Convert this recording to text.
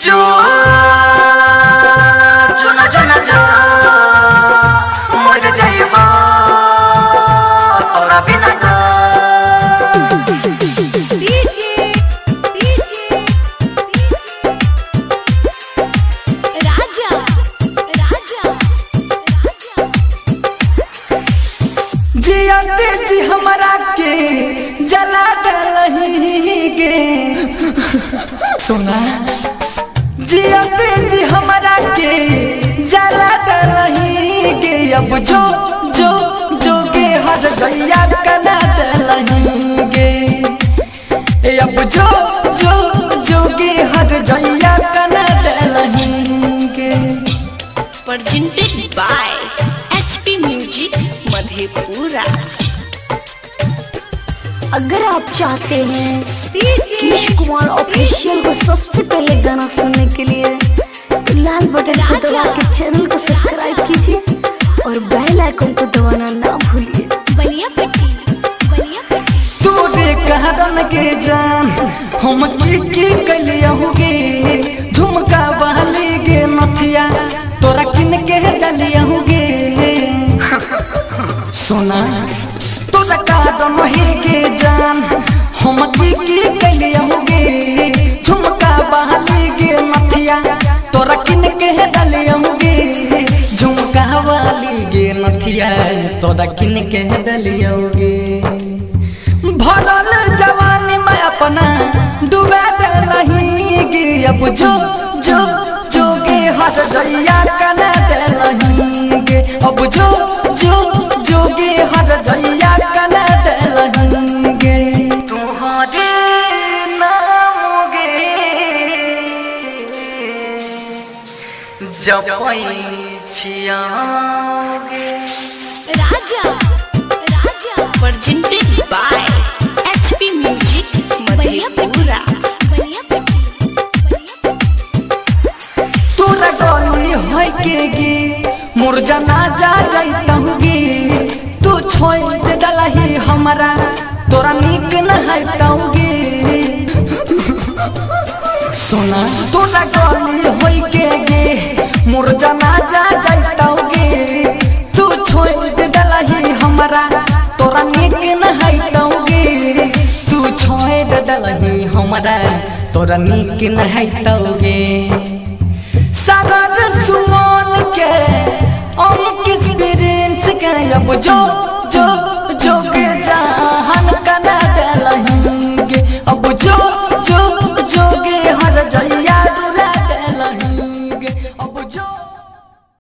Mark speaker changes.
Speaker 1: जो जोना जोना जो मर जाइबा तोरा बिना का
Speaker 2: जियाते जी हमरा के जला दलही के सुना जियाते जी हमरा के जला दलही के अब जो जो जो के हर जइया कना दलही के अब जो जो जो के हर जइया कना दलही के।
Speaker 3: Presented by HP music Madhepura.
Speaker 4: अगर आप चाहते हैं किश कुमार ऑफिशियल को सबसे पहले गाना सुनने के लिए तो लाल बटन को दबा के चैनल को सब्सक्राइब कीजिए और बेल आइकन को दबाना ना भूलिए।
Speaker 2: तोरे कहदन के जान हम की कलियाहुगे झुमका बहले गे नथिया तोरा किन के दलियाहुगे सोना तोरा कहदन के जान हम की कलियाहुगे झुमका बहले गे नथिया तोरा किन के दलियाहुगे झुमका वाली गे नथिया तोरा किन के दलियाहुगे। भरल जवानी में अपना डुबा दलही गे अब जो जो जो गे हर जइया कना दलही गे अब जो जो जो गे हर जइया कना दलही गे
Speaker 1: तुम्हारे नाम गे जपई छियाओगे
Speaker 3: presented by HP music Madhepura.
Speaker 2: तोरा गली होय के गे मोर जना जा जाइतहु गे तू छोड़ दे दलही हमरा तोरा नीक न हैतहु गे सोना तोरा गली होय के गे मोर जना जा जाइतहु गे तू छोड़ दे दलही हमरा तोरा नीक न हैतहु गे तू छोड़ दे दलही हमरा तोरा नीक न हैतहु गे। सागर सुमन के हम किस एक्सपीरियंस के अब जो जो